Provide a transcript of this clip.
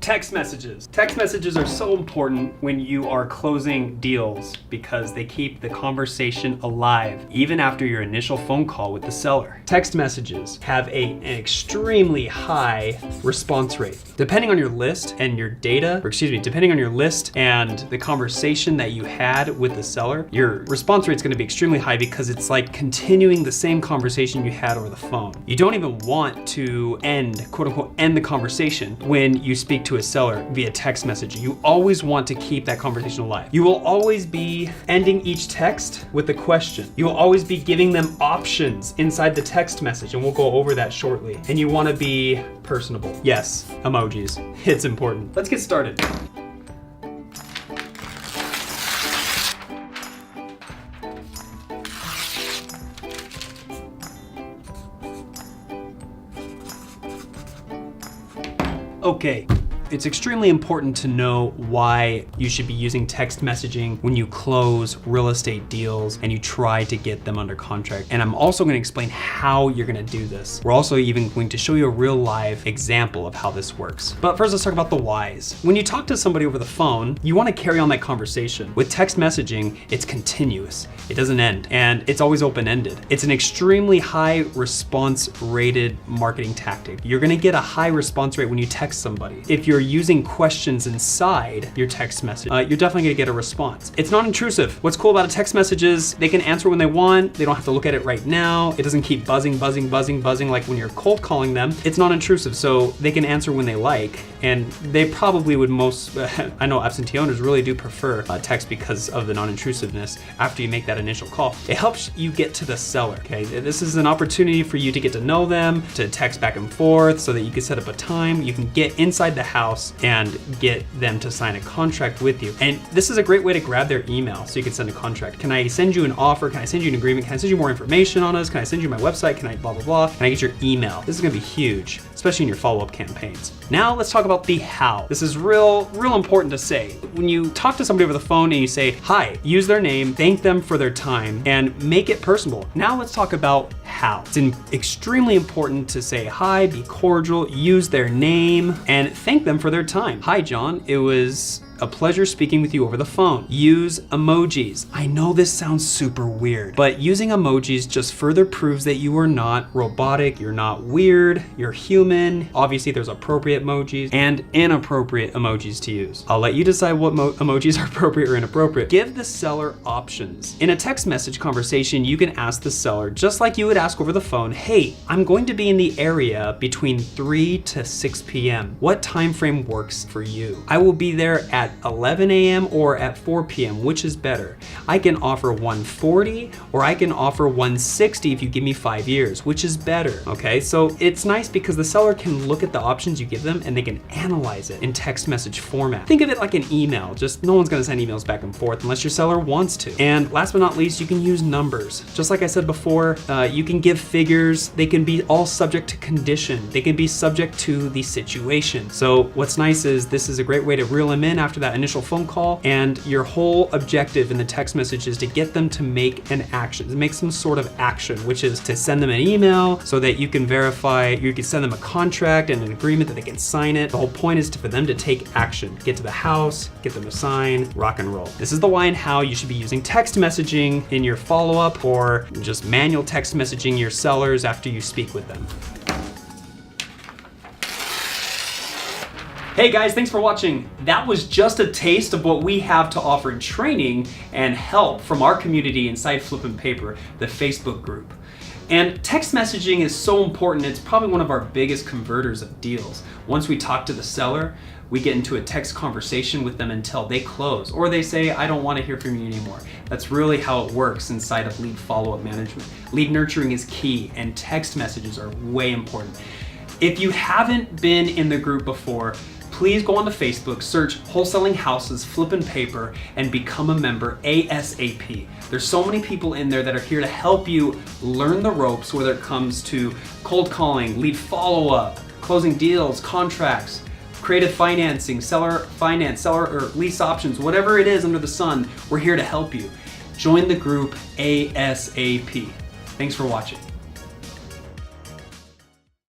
Text messages. Text messages are so important when you are closing deals because they keep the conversation alive even after your initial phone call with the seller. Text messages have an extremely high response rate. Depending on your list and your data, depending on your list and the conversation that you had with the seller, your response rate is going to be extremely high because it's like continuing the same conversation you had over the phone. You don't even want to end, quote unquote, end the conversation when you speak to a seller via text message. You always want to keep that conversation alive. You will always be ending each text with a question. You will always be giving them options inside the text message, and we'll go over that shortly. And you want to be personable. Yes, emojis. It's important. Let's get started. Okay. It's extremely important to know why you should be using text messaging when you close real estate deals and you try to get them under contract. And I'm also going to explain how you're going to do this. We're also even going to show you a real live example of how this works. But first, let's talk about the whys. When you talk to somebody over the phone, you want to carry on that conversation. With text messaging, it's continuous. It doesn't end, and it's always open-ended. It's an extremely high response rated marketing tactic. You're going to get a high response rate when you text somebody. If you're using questions inside your text message, you're definitely gonna get a response. It's not intrusive. What's cool about a text message is they can answer when they want. They don't have to look at it right now. It doesn't keep buzzing like when you're cold calling them. It's not intrusive, so they can answer when they like. And they probably would I know absentee owners really do prefer text because of the non-intrusiveness after you make that initial call. It helps you get to the seller, okay? This is an opportunity for you to get to know them, to text back and forth so that you can set up a time. You can get inside the house and get them to sign a contract with you. And this is a great way to grab their email so you can send a contract. Can I send you an offer? Can I send you an agreement? Can I send you more information on us? Can I send you my website? Can I blah, blah, blah? Can I get your email? This is gonna be huge, especially in your follow-up campaigns. Now let's talk about the how. This is real important to say. When you talk to somebody over the phone and you say, hi, use their name, thank them for their time, and make it personable. Now let's talk about how. It's extremely important to say hi, be cordial, use their name, and thank them for their time. Hi, John. It was a pleasure speaking with you over the phone. Use emojis. I know this sounds super weird, but using emojis just further proves that you are not robotic, you're not weird, you're human. Obviously, there's appropriate emojis and inappropriate emojis to use. I'll let you decide what emojis are appropriate or inappropriate. Give the seller options. In a text message conversation, you can ask the seller, just like you would ask over the phone, hey, I'm going to be in the area between 3 to 6 p.m. What time frame works for you? I will be there at 11 a.m. or at 4 p.m. Which is better? I can offer 140 or I can offer 160 if you give me 5 years. Which is better? Okay, so it's nice because the seller can look at the options you give them and they can analyze it in text message format. Think of it like an email. Just no one's gonna send emails back and forth unless your seller wants to. And last but not least, you can use numbers. Just like I said before, you can give figures. They can be all subject to condition. They can be subject to the situation. So what's nice is this is a great way to reel them in after that initial phone call, and your whole objective in the text message is to get them to make an action, to make some sort of action, which is to send them an email so that you can verify, you can send them a contract and an agreement that they can sign it. The whole point is for them to take action, get to the house, get them to sign, rock and roll. This is the why and how you should be using text messaging in your follow-up or just manual text messaging your sellers after you speak with them. Hey guys, thanks for watching. That was just a taste of what we have to offer in training and help from our community inside Flippin' Paper, the Facebook group. And text messaging is so important. It's probably one of our biggest converters of deals. Once we talk to the seller, we get into a text conversation with them until they close, or they say, I don't want to hear from you anymore. That's really how it works inside of lead follow-up management. Lead nurturing is key, and text messages are way important. If you haven't been in the group before, please go onto Facebook, search Wholesaling Houses Flippin' Paper, and become a member ASAP. There's so many people in there that are here to help you learn the ropes, whether it comes to cold calling, lead follow-up, closing deals, contracts, creative financing, seller finance, seller or lease options, whatever it is under the sun, we're here to help you. Join the group ASAP. Thanks for watching.